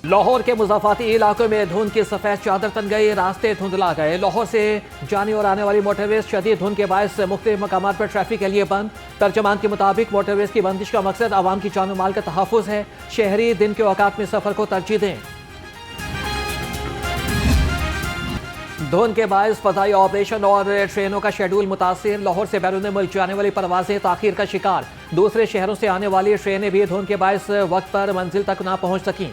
लाहौर के मुज़ाफ़ाती इलाकों में धुंध की सफ़ेद चादर तन गई, रास्ते धुंधला गए। लाहौर से जाने और आने वाली मोटरवेज शदीद धुंध के बायस मुख्तलिफ मकामात पर ट्रैफिक के लिए बंद। तर्जमान के मुताबिक मोटरवेज की बंदिश का मकसद आवाम की जान माल का तहफ़्फ़ुज़ है। शहरी दिन के औकात में सफ़र को तरजीह दें। धुंध के बायस फ़ज़ाई ऑपरेशन और ट्रेनों का शेड्यूल मुतासिर। लाहौर से बैरून मुल्क जाने वाली परवाजें ताख़ीर का शिकार। दूसरे शहरों से आने वाली ट्रेनें भी धुंध के बायस वक्त पर मंजिल तक ना पहुँच सकीं।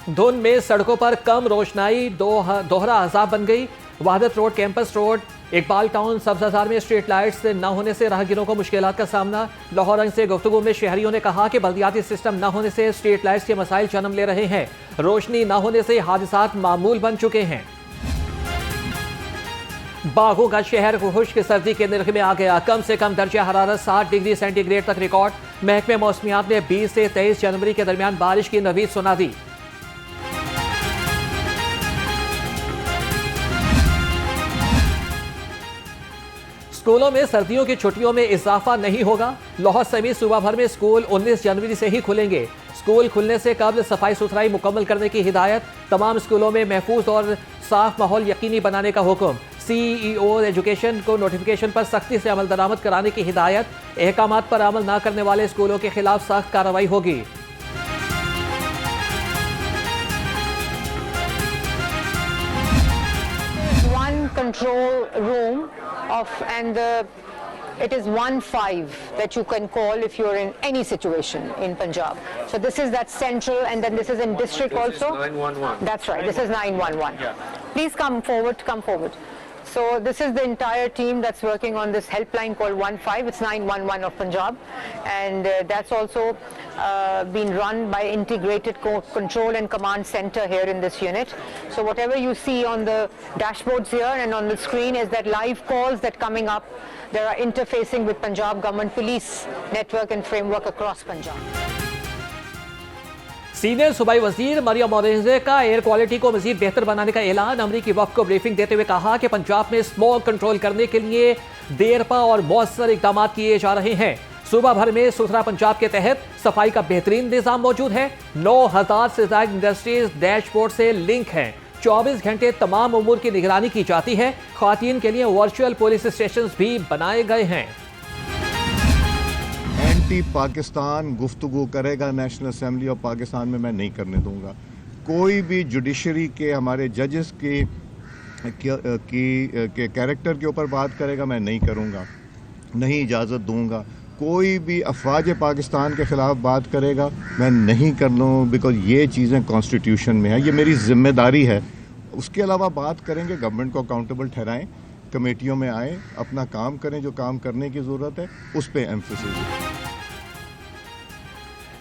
धुंध में सड़कों पर कम रोशनाई दोहरा अजाब बन गई। Wahdat road, campus road, Iqbal town, Sabzazar में स्ट्रीट लाइट्स न होने से राहगीरों को मुश्किलात का सामना। लाहौर रंग से गुफ्तगू में शहरियों ने कहा कि बल्दियाती सिस्टम न होने से स्ट्रीट लाइट्स के मसाइल जन्म ले रहे हैं। रोशनी न होने से हादसात मामूल बन चुके हैं। बागों का शहर खुश्क सर्दी के निर्ख में आ गया। कम से कम दर्जा हरारत 7 डिग्री सेंटीग्रेड तक रिकॉर्ड। महकमे मौसमियात ने 20 से 23 जनवरी के दरमियान बारिश की नवीद सुना दी। स्कूलों में सर्दियों की छुट्टियों में इजाफा नहीं होगा। लाहौर समेत सूबा भर में स्कूल 19 जनवरी से ही खुलेंगे। स्कूल खुलने से कबल सफाई सुथराई मुकम्मल करने की हिदायत। तमाम स्कूलों में महफूज और साफ माहौल यकीनी बनाने का हुक्म। CEO एजुकेशन को नोटिफिकेशन पर सख्ती से अमल दरामद कराने की हिदायत। अहकामात पर अमल न करने वाले स्कूलों के खिलाफ सख्त कार्रवाई होगी। Control room it is 15 that you can call if you're in any situation in Punjab. So this is that central, and then this is in district also. This is 911. That's right. This is 911. Yeah. Please come forward. Come forward. So this is the entire team that's working on this helpline called 15. It's 911 of Punjab, and that's also been run by Integrated Control and Command Center here in this unit. So whatever you see on the dashboards here and on the screen is that live calls that coming up. There are interfacing with Punjab Government Police network and framework across Punjab. Senior सूबाई वजीर मरियम मोरेज़े का air quality को मजीद बेहतर बनाने का ऐलान। अमरीकी वफ़द को ब्रीफिंग देते हुए कहा कि पंजाब में स्मॉग कंट्रोल करने के लिए देरपा और मौसर इकदाम किए जा रहे हैं। सूबा भर में सुथरा पंजाब के तहत सफाई का बेहतरीन निज़ाम मौजूद है। 9,000 से ज़ायद इंडस्ट्रीज डैशबोर्ड से लिंक हैं। 24 घंटे तमाम उमूर की निगरानी की जाती है। ख्वातीन के लिए वर्चुअल पुलिस स्टेशन भी बनाए गए हैं। एंटी पाकिस्तान गुफ्तगू करेगा नेशनल असेंबली ऑफ पाकिस्तान में, मैं नहीं करने दूंगा। कोई भी जुडिशरी के हमारे जजेस के कैरेक्टर के ऊपर बात करेगा, मैं नहीं करूंगा, नहीं इजाज़त दूंगा। कोई भी अफवाज पाकिस्तान के ख़िलाफ़ बात करेगा, मैं नहीं कर लूँ, बिकॉज ये चीज़ें कॉन्स्टिट्यूशन में है, ये मेरी जिम्मेदारी है। उसके अलावा बात करेंगे, गवर्नमेंट को अकाउंटेबल ठहराएं, कमेटियों में आएँ, अपना काम करें, जो काम करने की ज़रूरत है उस पर एम्फेसिस।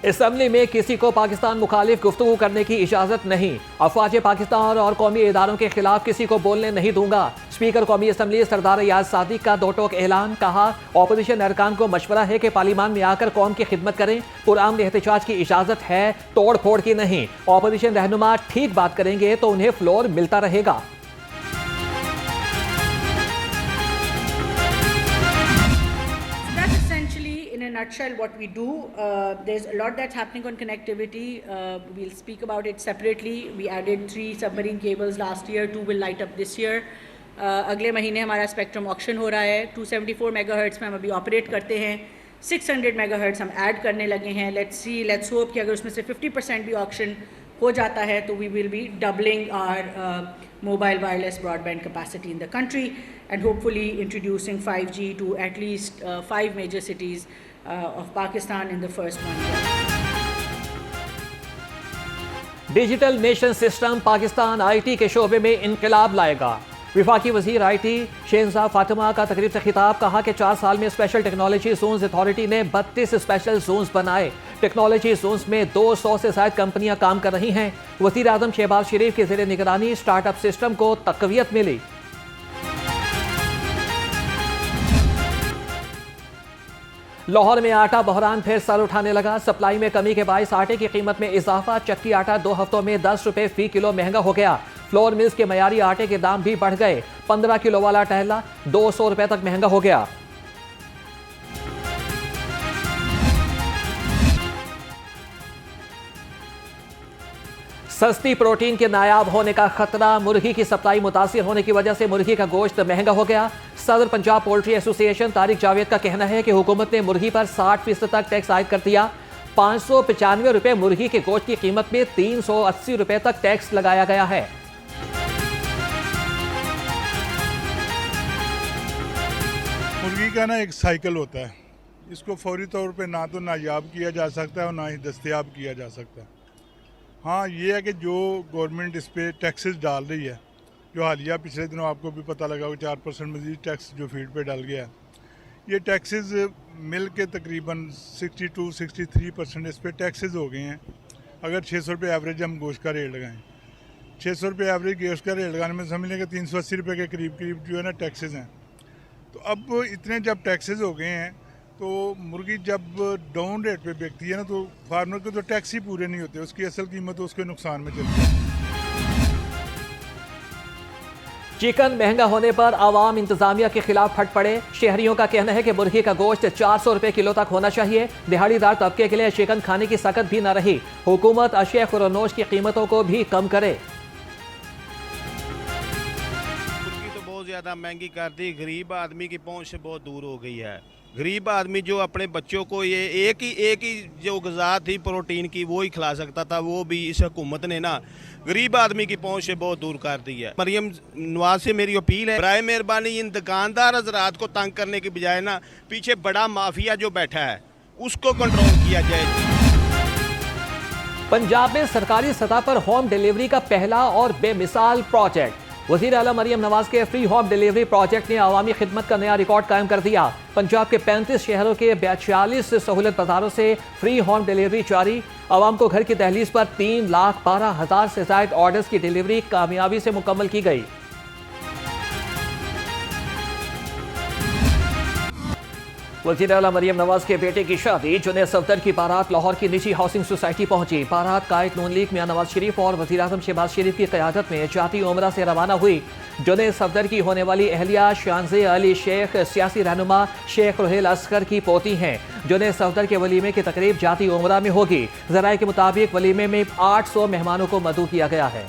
असम्बली में किसी को पाकिस्तान मुखालिफ गुफ्तगू करने की इजाज़त नहीं। अफवाज पाकिस्तान और कौमी इदारों के खिलाफ किसी को बोलने नहीं दूंगा। स्पीकर कौमी असम्बली सरदार रियाज सादिक का दो टोक ऐलान। कहा, ऑपोजिशन अरकान को मशवरा है कि पार्लियामान में आकर कौम की खिदमत करें। पुरअमन एहतजाज की इजाज़त है, तोड़ फोड़ की नहीं। ऑपोजिशन रहनुमा ठीक बात करेंगे तो उन्हें फ्लोर मिलता रहेगा। In a nutshell, what we do, there's a lot that's happening on connectivity. We'll speak about it separately. We added 3 submarine cables last year, 2 will light up this year. अगले महीने हमारा स्पेक्ट्रम ऑक्शन हो रहा है। 274 megahertz में हम अभी operate करते हैं। 600 मेगाहर्ट्ज़ हम ऐड करने लगे हैं। लेट्स होप कि अगर उसमें से 50% भी ऑक्शन हो जाता है तो we will be doubling our mobile wireless broadband capacity in the country and hopefully introducing 5G to at least 5 major cities of Pakistan in the first 1 year. Digital nation system Pakistan IT के शोबे में इनकलाब लाएगा। विफाकी वजीर IT शहनशाह फातिमा का तकरीब से खिताब। कहा कि 4 साल में स्पेशल टेक्नोलॉजी जोन्स अथॉरिटी ने 32 स्पेशल जोन्स बनाए। टेक्नोलॉजी जोन्स में 200 से ज़ायद कंपनियां काम कर रही हैं। वज़ीर आज़म शहबाज शरीफ के ज़ेरे निगरानी स्टार्टअप सिस्टम को तक़वियत मिली। लाहौर में आटा बहरान फिर सर उठाने लगा। सप्लाई में कमी के बायस आटे की कीमत में इजाफा। चक्की आटा 2 हफ्तों में 10 रुपए फी किलो महंगा हो गया। फ्लोर मिल्स के मयारी आटे के दाम भी बढ़ गए। 15 किलो वाला टहला 200 रुपए तक महंगा हो गया। सस्ती प्रोटीन के नायाब होने का खतरा, मुर्गी की सप्लाई मुतासिर होने की वजह से मुर्गी का गोश्त महंगा हो गया। सदर पंजाब पोल्ट्री एसोसिएशन तारिक जावेद का कहना है कि हुकूमत ने मुर्गी पर 60% तक टैक्स आयद कर दिया। 595 रुपए मुर्गी के गोश्त की कीमत में 380 रुपए तक टैक्स लगाया गया है। मुर्गी का ना एक साइकिल होता है, इसको फौरी तौर पे ना तो नायाब किया जा सकता है और ना ही दस्तयाब किया जा सकता है। हाँ, ये है कि जो गवर्नमेंट इस पर टैक्सेस डाल रही है, जो हालिया पिछले दिनों आपको भी पता लगा कि 4% मजीद टैक्स जो फीड पे डाल गया है, ये टैक्सेस मिल के तकरीबन 62-63% इस पर टैक्सेस हो गए हैं। अगर 600 रुपये एवरेज हम गोश्त का रेट लगाएं, 600 रुपये एवरेज गोश्त का रेट लगाने में समझ लें कि 380 रुपये के करीब जो है ना टैक्सेस हैं। तो अब इतने जब टैक्सेस हो गए हैं तो मुर्गी जब डाउन रेट पे बिकती है ना, तो फार्मर को तो टैक्स ही पूरे नहीं होते, उसकी असल कीमत उसके नुकसान में चलती है। चिकन महंगा होने पर आवाम इंतजामिया के खिलाफ फट पड़े। शहरियों का कहना है कि मुर्गी का गोश्त 400 रुपए किलो तक होना चाहिए। दिहाड़ीदार तबके के लिए चिकन खाने की सकत भी न रही। हुकूमत अशिया खुरनोश की कीमतों को भी कम करे। मुर्गी तो बहुत ज़्यादा महंगी कर दी, गरीब आदमी की पहुंच से बहुत दूर हो गई है। गरीब आदमी जो अपने बच्चों को ये एक ही जो ग़िज़ा थी प्रोटीन की वो ही खिला सकता था, वो भी इस हुकूमत ने ना गरीब आदमी की पहुंच से बहुत दूर कर दी है। मरियम नवाज से मेरी अपील है, बराए मेहरबानी इन दुकानदार हज़रात को तंग करने के बजाय ना पीछे बड़ा माफिया जो बैठा है उसको कंट्रोल किया जाए। पंजाब में सरकारी सतह पर होम डिलीवरी का पहला और बेमिसाल प्रोजेक्ट। वज़ीर आला मरियम नवाज के फ्री होम डिलीवरी प्रोजेक्ट ने अवामी खिदमत का नया रिकॉर्ड कायम कर दिया। पंजाब के 35 शहरों के 42 सहूलत बाजारों से फ्री होम डिलीवरी जारी। आवाम को घर की दहलीज पर 3,12,000 से ज़ायद ऑर्डर्स की डिलीवरी कामयाबी से मुकम्मल की गई। वज़ीर आला मरियम नवाज के बेटे की शादी, जुनैद सफदर की बारात लाहौर की निजी हाउसिंग सोसाइटी पहुंची। बारात कायद नून लीग मियां नवाज शरीफ और वज़ीर आज़म शहबाज शरीफ की क़यादत में जाती उमरा से रवाना हुई। जुनैद सफदर की होने वाली अहलिया शानज़े अली शेख सियासी रहनुमा शेख रुहेल असगर की पोती हैं। जुनैद सफदर के वलीमे की तकरीब जाती उमरा में होगी। ज़राए के मुताबिक वलीमे में 800 मेहमानों को मदऊ किया गया है।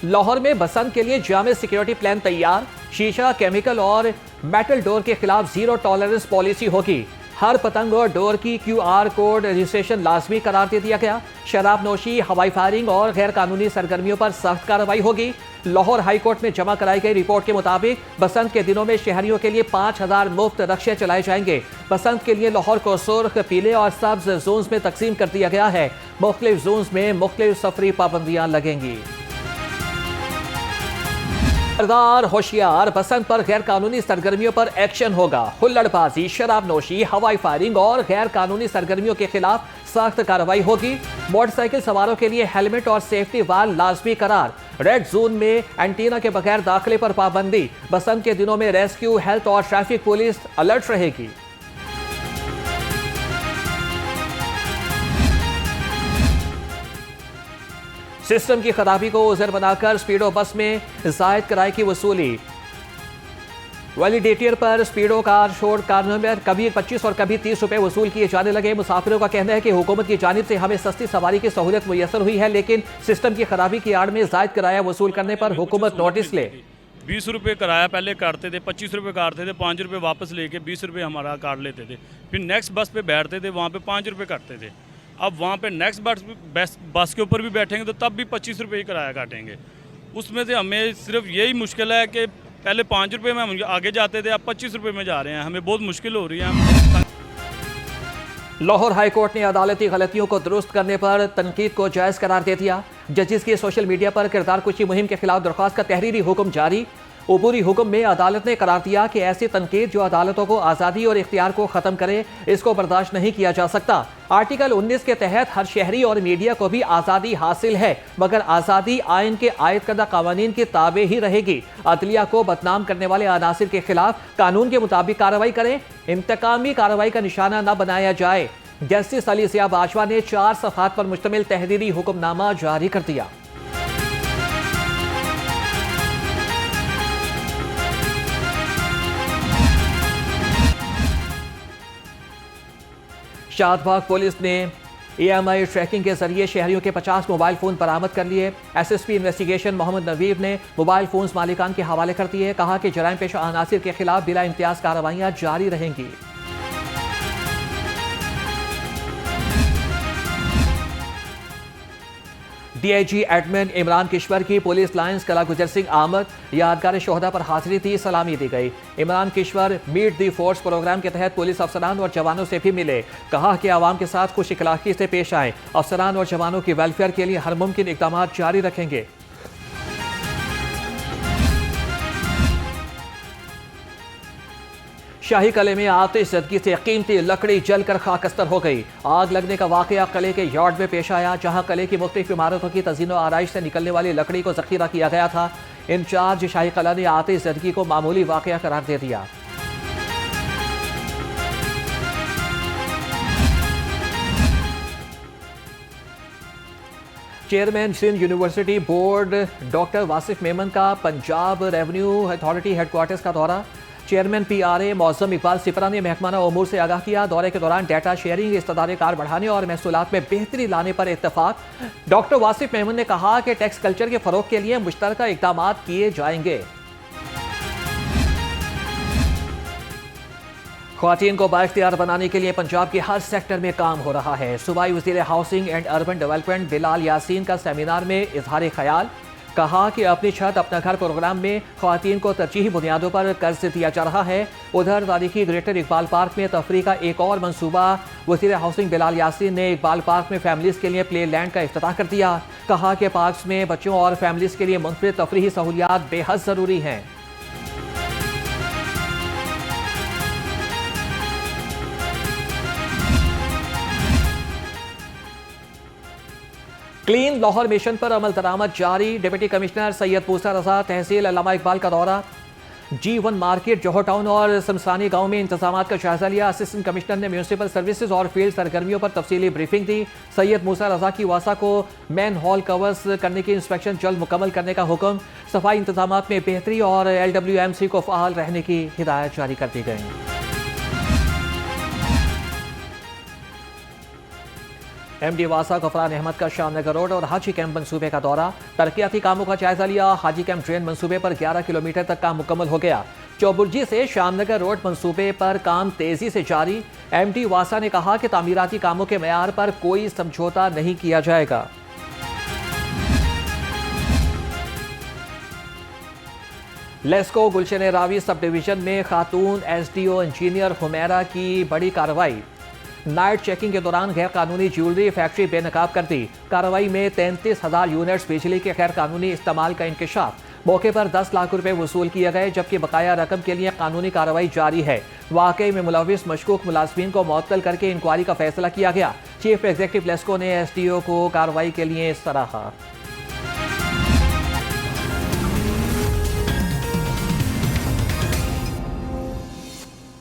लाहौर में बसंत के लिए जामे सिक्योरिटी प्लान तैयार। शीशा, केमिकल और मेटल डोर के खिलाफ जीरो टॉलरेंस पॉलिसी होगी। हर पतंग और डोर की QR कोड रजिस्ट्रेशन लाजमी करार दे दिया गया। शराब नोशी, हवाई फायरिंग और गैर कानूनी सरगर्मियों पर सख्त कार्रवाई होगी। लाहौर हाई कोर्ट में जमा कराई गई रिपोर्ट के मुताबिक बसंत के दिनों में शहरियों के लिए 5,000 मुफ्त रक्शे चलाए जाएंगे। बसंत के लिए लाहौर को सुर्ख, पीले और सब्ज जोन्स में तकसीम कर दिया गया है। मुख्तलिफ जोन्स में मुख्तलिफ सफरी पाबंदियां लगेंगी। खबरदार, होशियार, बसंत पर गैर कानूनी सरगर्मियों पर एक्शन होगा। हुल्लड़बाजी, शराब नोशी, हवाई फायरिंग और गैर कानूनी सरगर्मियों के खिलाफ सख्त कार्रवाई होगी। मोटरसाइकिल सवारों के लिए हेलमेट और सेफ्टी वाल लाजमी करार। रेड जोन में एंटीना के बगैर दाखिले पर पाबंदी। बसंत के दिनों में रेस्क्यू, हेल्थ और ट्रैफिक पुलिस अलर्ट रहेगी। सिस्टम की खराबी को उज़र बनाकर स्पीडो बस में जायद किराए की वसूली। वैलिडेटर पर स्पीडो कार छोड़ कारों में कभी 25 और कभी 30 रुपए वसूल किए जाने लगे। मुसाफिरों का कहना है कि हुकूमत की जानिब से हमें सस्ती सवारी की सहूलियत मुयसर हुई है, लेकिन सिस्टम की खराबी की आड़ में जायद किराया वसूल करने पर हुकूमत नोटिस ले। 20 रुपये किराया पहले काटते थे, 25 रुपये काटते थे, 5 रुपये वापस लेके 20 रुपये हमारा काट लेते थे। फिर नेक्स्ट बस पे बैठते थे, वहाँ पे 5 रुपये काटते थे। अब वहाँ पे नेक्स्ट बस के ऊपर भी बैठेंगे तो तब भी 25 रुपये ही किराया काटेंगे। उसमें से हमें सिर्फ यही मुश्किल है कि पहले 5 रुपये में हम आगे जाते थे, अब 25 रुपये में जा रहे हैं। हमें बहुत मुश्किल हो रही है। लाहौर हाई कोर्ट ने अदालती गलतियों को दुरुस्त करने पर तनकीद को जायज़ करार दे दिया। जजेस की सोशल मीडिया पर किरदार कुशी मुहिम के खिलाफ दरख्वास्त का तहरीरी हुक्म जारी। उबूरी हुक्म में अदालत ने करार दिया कि ऐसी तनकीद जो अदालतों को आज़ादी और इख्तियार को ख़त्म करे, इसको बर्दाश्त नहीं किया जा सकता। आर्टिकल 19 के तहत हर शहरी और मीडिया को भी आज़ादी हासिल है, मगर आज़ादी आइन के आयद करदा कानून के ताबे ही रहेगी। अदलिया को बदनाम करने वाले अनासिर के खिलाफ कानून के मुताबिक कार्रवाई करें। इंतकामी कार्रवाई का निशाना न बनाया जाए। जस्टिस अली ज़िया बाजवा ने 4 सफ़हात पर मुश्तमिल तहरीरी हुक्मनामा जारी कर दिया। शादबाग पुलिस ने EMI ट्रैकिंग के जरिए शहरियों के 50 मोबाइल फोन बरामद कर लिए। SSP इन्वेस्टिगेशन मोहम्मद नवीर ने मोबाइल फोन मालिकान के हवाले कर दिए। कहा कि जराइम पेशा अनासिर के खिलाफ बिला इम्तियाज कार्रवाइयां जारी रहेंगी। DIG एडमिन इमरान किश्वर की पुलिस लाइन्स कला गुजर सिंह आमद यादगार शोहदा पर हाजिरी थी, सलामी दी गई। Imran Kishwar meet the force programme के तहत पुलिस अफसरान और जवानों से भी मिले। कहा कि आवाम के साथ खुश इखलाकी से पेश आए। अफसरान और जवानों की वेलफेयर के लिए हर मुमकिन इकदाम जारी रखेंगे। शाही कले में आतिश ज़दगी से कीमती लकड़ी जलकर खाकस्तर हो गई। आग लगने का वाकया कले के यार्ड में पेश आया, जहां कले की मुख्तलिफ इमारतों की तज़ीन व आराइश से निकलने वाली लकड़ी को ज़ख़ीरा किया गया था। इंचार्ज शाही कला ने आतिश ज़दगी को मामूली वाकया करार दे दिया। Chairman Sindh university board doctor Wasif Memon का पंजाब रेवेन्यू अथॉरिटी हेडक्वार्टर्स का दौरा। चेयरमैन PRA मौज़म इकबाल सिपरा ने महकमाना उमूर से आगाह किया। दौरे के दौरान डाटा शेयरिंग, इस्तेदार कार बढ़ाने और महसूलात में बेहतरी लाने पर इत्तफाक। डॉक्टर वासिफ मेमन ने कहा कि टैक्स कल्चर के फरोग के लिए मुश्तरका इक़दाम किए जाएंगे। ख्वातीन को बाइख्तियार बनाने के लिए पंजाब के हर सेक्टर में काम हो रहा है। सूबाई वज़ीर housing and urban development Bilal Yasin का सेमिनार में इजहार ख्याल। कहा कि अपनी छत अपना घर प्रोग्राम में ख्वातीन को तरजीही बुनियादों पर कर्ज दिया जा रहा है। उधर तारीखी ग्रेटर इकबाल पार्क में तफरी का एक और मंसूबा। वज़ीर हाउसिंग बिलाल यासीन ने इकबाल पार्क में फैमिलीज़ के लिए प्ले लैंड का इफ्तिताह कर दिया। कहा कि पार्क में बच्चों और फैमिलीज़ के लिए मुनफरिद तफरीही सहूलियात बेहद ज़रूरी हैं। क्लीन लाहौर मिशन पर अमल दरामद जारी। डिप्टी कमिश्नर सैयद मूसा रजा तहसील अल्लामा इकबाल का दौरा। G1 मार्केट, जोहर टाउन और शमसानी गांव में इंतजाम का जायजा लिया। असिस्टेंट कमिश्नर ने म्यूनसिपल सर्विसेज और फील्ड सरगर्मियों पर तफसीली ब्रीफिंग दी। सैयद मूसा रजा की वासा को मैन हॉल कवर्स करने की इंस्पेक्शन जल्द मुकम्मल करने का हुक्म। सफाई इंतजाम में बेहतरी और LWMC को फ़ाल रहने की हिदायत जारी कर दी गई। MD वासा गफरान अहमद का शामनगर रोड और हाजी कैंप मंसूबे का दौरा। तरक्याती कामों का जायजा लिया। हाजी कैंप ड्रेन मंसूबे पर 11 किलोमीटर तक काम मुकम्मल हो गया। चौबुर्जी से शामनगर रोड मंसूबे पर काम तेजी से जारी। MD वासा ने कहा कि तामीराती कामों के मेयार पर कोई समझौता नहीं किया जाएगा। लेस्को गुलशन रावी सब डिवीजन में खातून SDO इंजीनियर हुमैरा की बड़ी कार्रवाई। नाइट चेकिंग के दौरान गैर कानूनी ज्वेलरी फैक्ट्री बेनकाब कर दी। कार्रवाई में 33,000 यूनिट्स बिजली के गैर कानूनी इस्तेमाल का इंकशाफ। मौके पर 10 लाख रुपए वसूल किए गए, जबकि बकाया रकम के लिए कानूनी कार्रवाई जारी है। वाकई में मुलविस मशकूक मुलाजमीन को मुअत्तल करके इंक्वायरी का फैसला किया गया। चीफ एग्जीक्यूटिव लेस्को ने SDO को कार्रवाई के लिए सराहा।